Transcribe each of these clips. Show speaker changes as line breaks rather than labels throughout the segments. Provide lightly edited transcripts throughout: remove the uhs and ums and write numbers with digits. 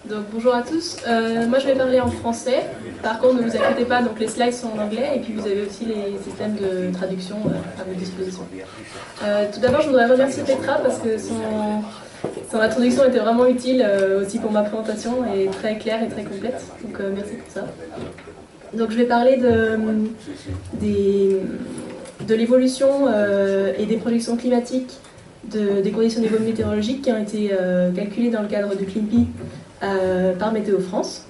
Donc bonjour à tous, moi je vais parler en français, par contre ne vous inquiétez pas, donc les slides sont en anglais et puis vous avez aussi les systèmes de traduction à votre disposition. Tout d'abord je voudrais remercier Petra parce que son introduction était vraiment utile aussi pour ma présentation et très claire et très complète, donc merci pour ça. Donc je vais parler de l'évolution et des projections climatiques des conditions niveau météorologiques qui ont été calculées dans le cadre du CLIMPI par Météo France.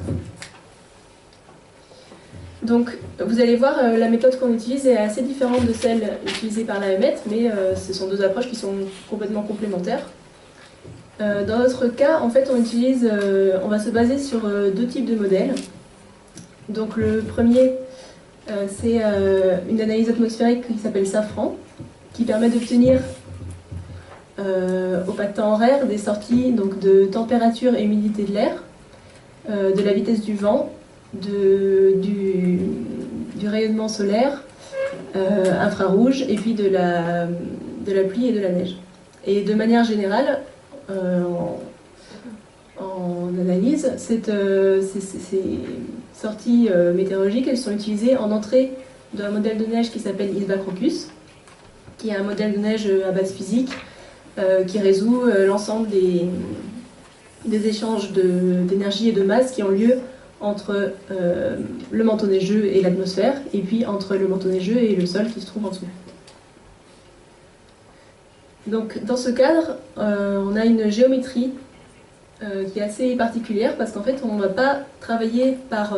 Donc, vous allez voir, la méthode qu'on utilise est assez différente de celle utilisée par l'AEMET, mais ce sont deux approches qui sont complètement complémentaires. Dans notre cas, en fait, on va se baser sur deux types de modèles. Donc, le premier, c'est une analyse atmosphérique qui s'appelle Safran, qui permet d'obtenir au pas de temps horaire des sorties donc, de température et humidité de l'air, de la vitesse du vent, du rayonnement solaire, infrarouge, et puis de la pluie et de la neige. Et de manière générale, en analyse, ces sorties météorologiques, elles sont utilisées en entrée d'un modèle de neige qui s'appelle ISBA-Crocus, qui est un modèle de neige à base physique qui résout l'ensemble des échanges d'énergie et de masse qui ont lieu entre le manteau neigeux et l'atmosphère, et puis entre le manteau neigeux et le sol qui se trouve en dessous. Donc dans ce cadre, on a une géométrie qui est assez particulière, parce qu'en fait on ne va pas travailler par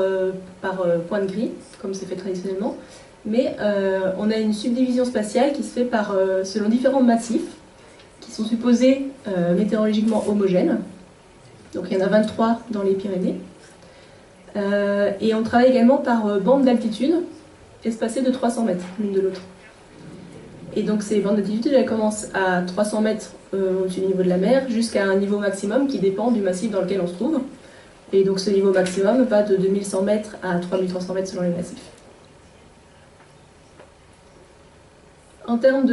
point de grille, comme c'est fait traditionnellement, mais on a une subdivision spatiale qui se fait selon différents massifs, qui sont supposés météorologiquement homogènes. Donc il y en a 23 dans les Pyrénées. Et on travaille également par bande d'altitude, espacées de 300 mètres l'une de l'autre. Et donc ces bandes d'altitude, elles commencent à 300 mètres au-dessus du niveau de la mer, jusqu'à un niveau maximum qui dépend du massif dans lequel on se trouve. Et donc ce niveau maximum va de 2100 mètres à 3300 mètres selon les massifs. En termes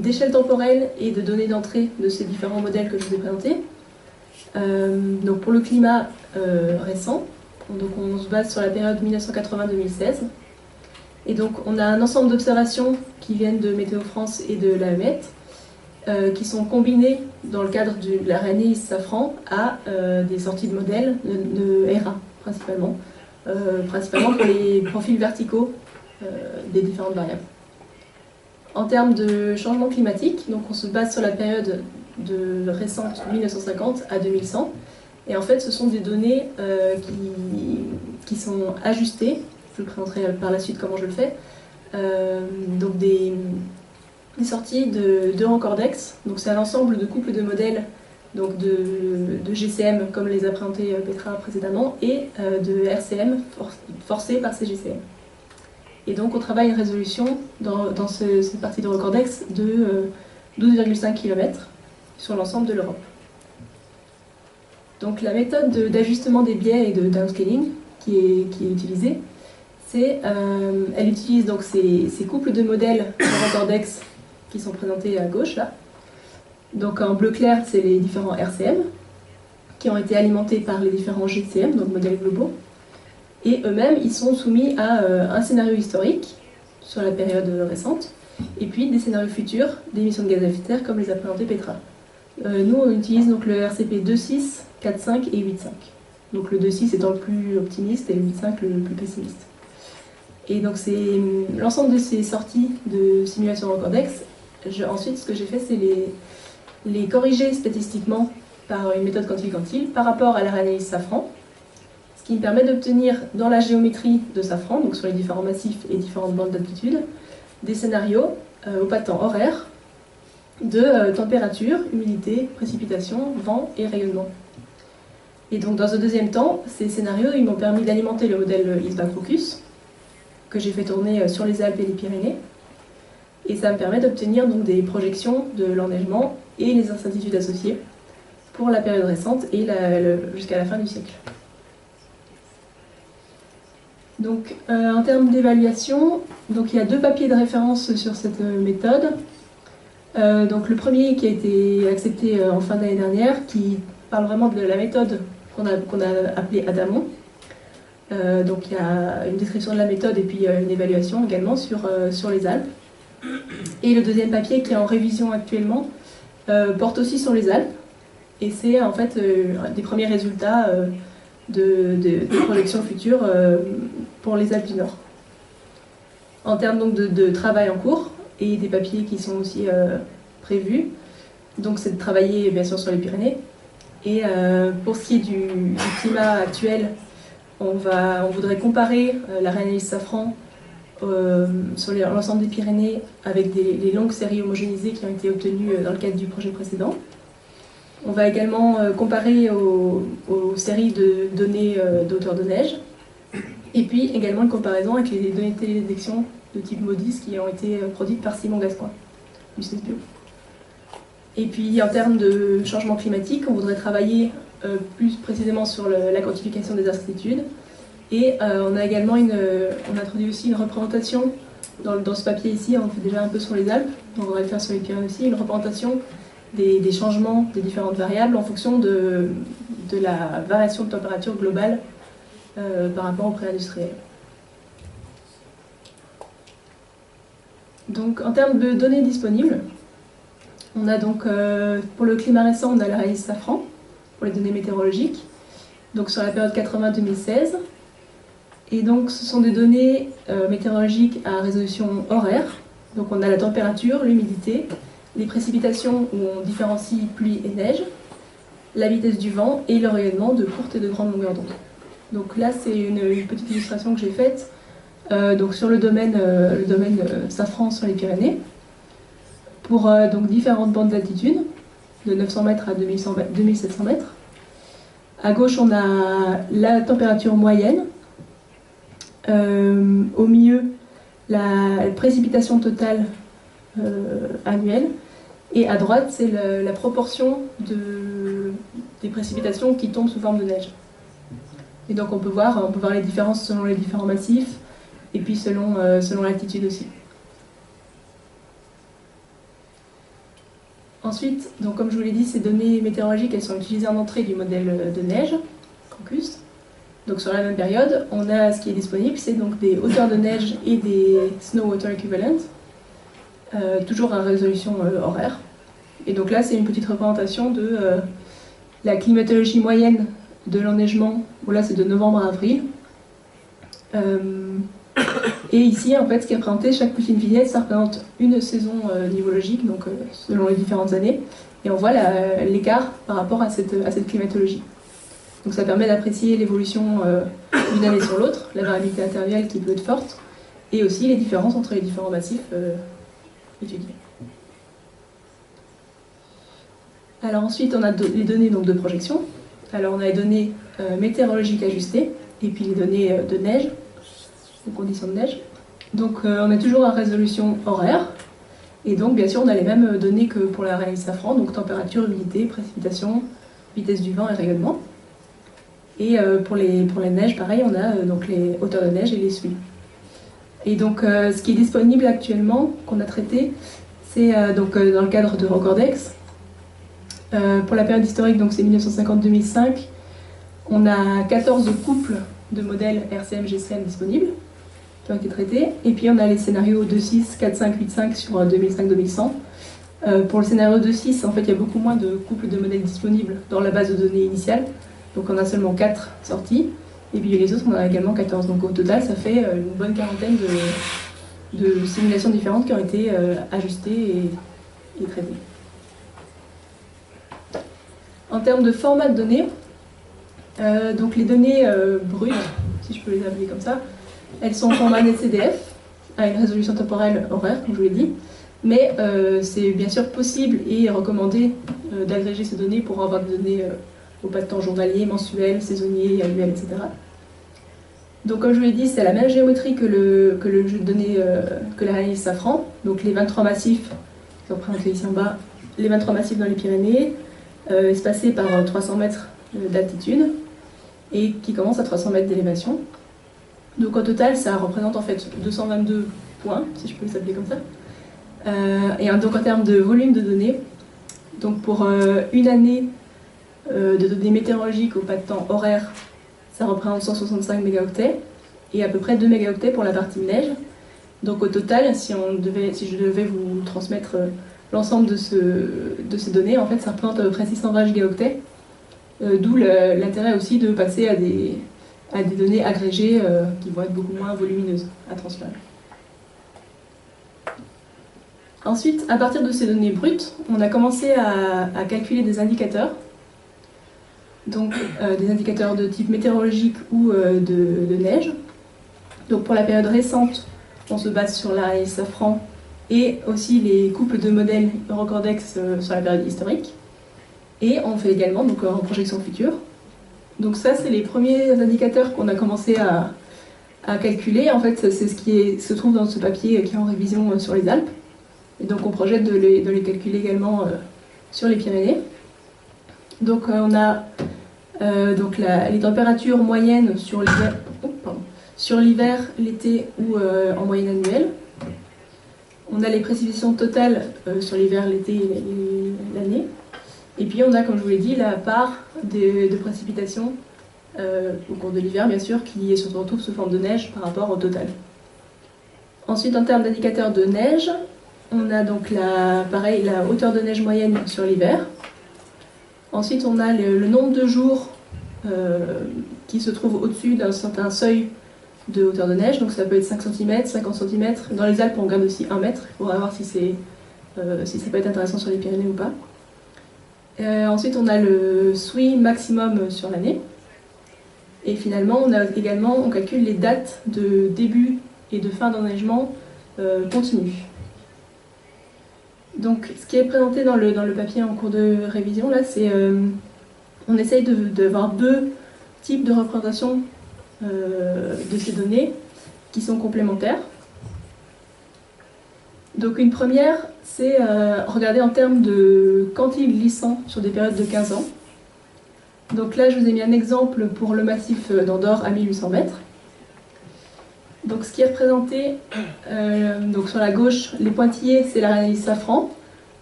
d'échelle temporelle et de données d'entrée de ces différents modèles que je vous ai présentés, donc pour le climat récent, donc on se base sur la période 1980-2016. Et donc on a un ensemble d'observations qui viennent de Météo France et de l'AEMET, qui sont combinées dans le cadre de la réanalyse Safran à des sorties de modèles de ERA principalement pour les profils verticaux des différentes variables. En termes de changement climatique, donc on se base sur la période récente 1950 à 2100, et en fait ce sont des données qui sont ajustées. Je vous présenterai par la suite comment je le fais. Donc des sorties de Eurocordex, donc c'est un ensemble de couples de modèles donc de GCM comme les a présentés Petra précédemment, et de RCM forcés par ces GCM. Et donc on travaille une résolution dans cette partie de Eurocordex de 12,5 km sur l'ensemble de l'Europe. Donc la méthode d'ajustement des biais et de downscaling qui est utilisée, elle utilise donc ces couples de modèles Eurocordex qui sont présentés à gauche là. Donc en bleu clair, c'est les différents RCM qui ont été alimentés par les différents GCM, donc modèles globaux. Et eux-mêmes, ils sont soumis à un scénario historique sur la période récente, et puis des scénarios futurs d'émissions de gaz à effet de serre, comme les a présentés Petra. Nous, on utilise donc le RCP 2.6, 4.5 et 8.5. Donc le 2.6 étant le plus optimiste et le 8.5 le plus pessimiste. Et donc c'est l'ensemble de ces sorties de simulation Eurocordex. Ensuite, ce que j'ai fait, c'est les corriger statistiquement par une méthode quantile-quantile par rapport à la réanalyse Safran, ce qui me permet d'obtenir dans la géométrie de Safran, donc sur les différents massifs et différentes bandes d'altitude, des scénarios au pas de temps horaire de température, humidité, précipitation, vent et rayonnement. Et donc dans un deuxième temps, ces scénarios ils m'ont permis d'alimenter le modèle ISBA-Crocus, que j'ai fait tourner sur les Alpes et les Pyrénées, et ça me permet d'obtenir donc des projections de l'enneigement et les incertitudes associées pour la période récente et jusqu'à la fin du siècle. Donc, en termes d'évaluation, il y a deux papiers de référence sur cette méthode. Donc, le premier qui a été accepté en fin d'année dernière, qui parle vraiment de la méthode qu'on a appelé Adamon. Donc il y a une description de la méthode et puis une évaluation également sur les Alpes. Et le deuxième papier qui est en révision actuellement porte aussi sur les Alpes. Et c'est en fait des premiers résultats de projections futures pour les Alpes du Nord. En termes donc de travail en cours et des papiers qui sont aussi prévus, donc c'est de travailler bien sûr sur les Pyrénées. Et pour ce qui est du climat actuel, on voudrait comparer la réanalyse Safran sur l'ensemble des Pyrénées avec les longues séries homogénéisées qui ont été obtenues dans le cadre du projet précédent. On va également comparer aux séries de données d'auteur de neige, et puis également une comparaison avec les données de télédétection de type MODIS qui ont été produites par Simon Gascoigne du CESBio. Et puis en termes de changement climatique, on voudrait travailler plus précisément sur la quantification des incertitudes. Et on a également on introduit aussi une représentation dans ce papier ici, on fait déjà un peu sur les Alpes, on va le faire sur les Pyrénées aussi, une représentation des changements des différentes variables en fonction de la variation de température globale par rapport au pré-industriel. Donc en termes de données disponibles, on a donc pour le climat récent, on a la réanalyse Safran pour les données météorologiques, donc sur la période 80-2016. Et donc ce sont des données météorologiques à résolution horaire. Donc on a la température, l'humidité, les précipitations où on différencie pluie et neige, la vitesse du vent et le rayonnement de courte et de grande longueur d'onde. Donc là c'est une petite illustration que j'ai faite donc sur le domaine Safran sur les Pyrénées pour donc différentes bandes d'altitude de 900 mètres à 2700 mètres. À gauche on a la température moyenne, au milieu la précipitation totale annuelle, et à droite c'est la proportion des précipitations qui tombent sous forme de neige. Et donc on peut voir les différences selon les différents massifs et puis selon l'altitude aussi. Ensuite, donc comme je vous l'ai dit, ces données météorologiques elles sont utilisées en entrée du modèle de neige, Cancus. Donc sur la même période, on a ce qui est disponible, c'est donc des hauteurs de neige et des snow water equivalent, toujours à résolution horaire. Et donc là, c'est une petite représentation de la climatologie moyenne de l'enneigement. Bon, là, c'est de novembre à avril. Et ici, en fait, ce qui est présenté, chaque petite vignette, ça représente une saison nivologique, donc selon les différentes années. Et on voit l'écart par rapport à cette climatologie. Donc ça permet d'apprécier l'évolution d'une année sur l'autre, la variabilité intervieille qui peut être forte, et aussi les différences entre les différents massifs étudiés. Alors ensuite, on a les données donc, de projection. Alors on a les données météorologiques ajustées, et puis les données de neige, les conditions de neige. Donc on est toujours à résolution horaire, et donc bien sûr on a les mêmes données que pour la réanalyse Safran, donc température, humidité, précipitation, vitesse du vent et rayonnement. Et pour les neiges, pareil, on a donc les hauteurs de neige et les suies. Et donc ce qui est disponible actuellement, qu'on a traité, c'est donc dans le cadre de Recordex. Pour la période historique, donc c'est 1950-2005, on a 14 couples de modèles RCM-GCM disponibles qui ont été traités. Et puis on a les scénarios 2.6, 4.5, 8.5 sur 2005-2100. Pour le scénario 2.6, en fait, il y a beaucoup moins de couples de modèles disponibles dans la base de données initiale. Donc on a seulement 4 sorties, et puis les autres on en a également 14. Donc au total ça fait une bonne quarantaine de simulations différentes qui ont été ajustées et traitées. En termes de format de données, donc les données brutes, si je peux les appeler comme ça, elles sont en format NetCDF, à une résolution temporelle horaire, comme je vous l'ai dit, mais c'est bien sûr possible et recommandé d'agréger ces données pour avoir des données au pas de temps journalier, mensuel, saisonnier, annuel, etc. Donc comme je vous l'ai dit, c'est la même géométrie que le jeu de données que la réanalyse Safran. Donc les 23 massifs, qui sont représentés ici en bas, les 23 massifs dans les Pyrénées, espacés par 300 mètres d'altitude, et qui commencent à 300 mètres d'élévation. Donc au total, ça représente en fait 222 points, si je peux les appeler comme ça. Et donc en termes de volume de données, donc pour une année de données météorologiques au pas de temps horaire, ça représente 165 mégaoctets, et à peu près 2 mégaoctets pour la partie neige. Donc au total, si je devais vous transmettre l'ensemble de ces données, en fait, ça représente à peu près 620 gigaoctets, d'où l'intérêt aussi de passer à des données agrégées qui vont être beaucoup moins volumineuses à transférer. Ensuite, à partir de ces données brutes, on a commencé à calculer des indicateurs, donc des indicateurs de type météorologique ou de neige. Donc pour la période récente, on se base sur l'analyse Safran et aussi les couples de modèles Eurocordex sur la période historique. Et on fait également donc, en projection future. Donc ça, c'est les premiers indicateurs qu'on a commencé à calculer. En fait, c'est ce qui se trouve dans ce papier qui est en révision sur les Alpes. Et donc on projette de les calculer également sur les Pyrénées. Donc on a les températures moyennes sur l'hiver, l'été ou en moyenne annuelle. On a les précipitations totales sur l'hiver, l'été et l'année. Et puis on a, comme je vous l'ai dit, la part de précipitations au cours de l'hiver, bien sûr, qui se retrouve sous forme de neige par rapport au total. Ensuite, en termes d'indicateurs de neige, on a donc la hauteur de neige moyenne sur l'hiver. Ensuite, on a le nombre de jours qui se trouve au-dessus d'un certain seuil de hauteur de neige. Donc ça peut être 5 cm, 50 cm. Dans les Alpes, on regarde aussi 1 mètre. Il faudra voir si ça peut être intéressant sur les Pyrénées ou pas. Ensuite, on a le SWI maximum sur l'année. Et finalement, on calcule les dates de début et de fin d'enneigement continu. Donc, ce qui est présenté dans le papier en cours de révision, là, c'est on essaye d'avoir deux types de représentation de ces données qui sont complémentaires. Donc, une première, c'est regarder en termes de quantiles glissants sur des périodes de 15 ans. Donc là, je vous ai mis un exemple pour le massif d'Andorre à 1800 mètres. Donc, ce qui est représenté donc sur la gauche, les pointillés, c'est la réanalyse Safran.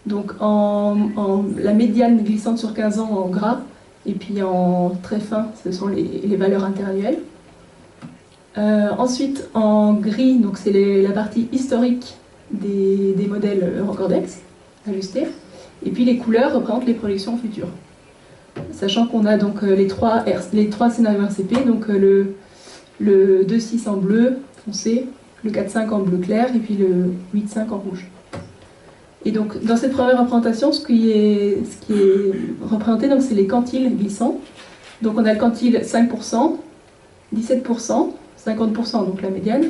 Donc, la médiane glissante sur 15 ans en gras, et puis en très fin, ce sont les valeurs interannuelles. Ensuite, en gris, donc c'est la partie historique des modèles Eurocordex ajustés. Et puis les couleurs représentent les projections futures. Sachant qu'on a donc les trois scénarios RCP, donc le 2.6 en bleu foncé, le 4.5 en bleu clair et puis le 8.5 en rouge. Et donc dans cette première représentation, ce qui est représenté, donc c'est les quantiles glissants. Donc on a le quantile 5%, 17%, 50%, donc la médiane,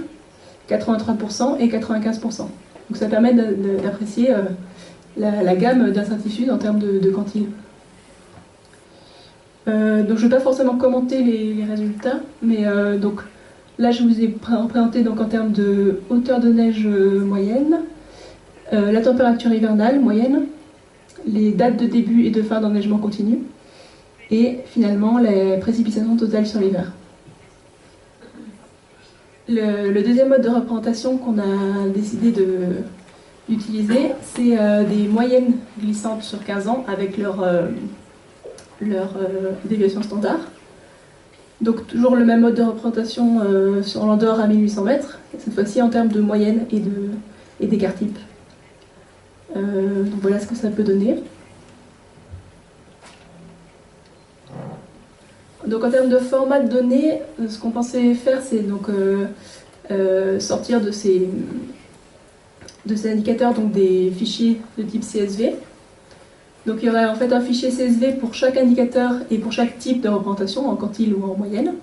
83% et 95%. Donc ça permet d'apprécier la gamme d'incertitudes en termes de quantiles. Donc je ne vais pas forcément commenter les résultats, mais donc là je vous ai présenté donc en termes de hauteur de neige moyenne, la température hivernale moyenne, les dates de début et de fin d'enneigement continu, et finalement les précipitations totales sur l'hiver. Le deuxième mode de représentation qu'on a décidé d'utiliser, c'est des moyennes glissantes sur 15 ans avec leur déviation standard. Donc toujours le même mode de représentation sur l'Andorre à 1800 mètres, cette fois-ci en termes de moyenne et d'écart type. Donc voilà ce que ça peut donner. Donc en termes de format de données, ce qu'on pensait faire, c'est donc sortir de ces indicateurs donc des fichiers de type CSV. Donc il y aurait en fait un fichier CSV pour chaque indicateur et pour chaque type de représentation, en quantile ou en moyenne,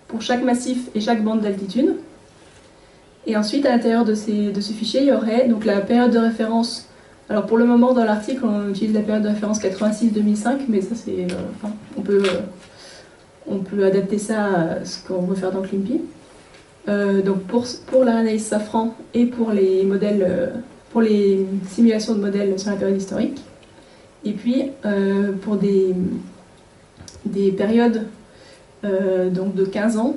pour chaque massif et chaque bande d'altitude. Et ensuite, à l'intérieur de ce fichier, il y aurait donc la période de référence. Alors pour le moment, dans l'article, on utilise la période de référence 86-2005, mais ça c'est, on peut adapter ça à ce qu'on veut faire dans Climpy. Donc pour la réanalyse Safran et pour les modèles, pour les simulations de modèles sur la période historique. Et puis pour des périodes donc de 15 ans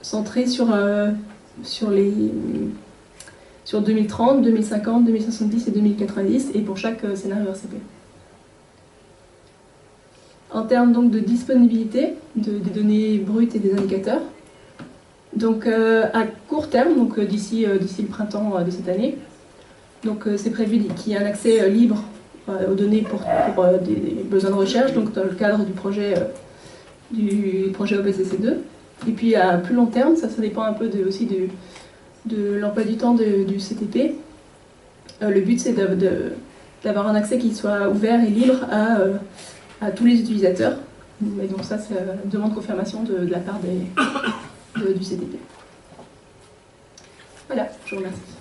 centrées sur 2030, 2050, 2070 et 2090 et pour chaque scénario RCP. En termes donc de disponibilité des données brutes et des indicateurs, donc à court terme, donc d'ici le printemps de cette année, donc c'est prévu qu'il y ait un accès libre aux données pour des besoins de recherche, donc dans le cadre du projet OPCC2. Et puis à plus long terme, ça dépend un peu aussi de l'emploi du temps du CTP. Le but c'est d'avoir un accès qui soit ouvert et libre à tous les utilisateurs. Et donc ça, c'est une demande de confirmation de la part du CTP. Voilà, je vous remercie.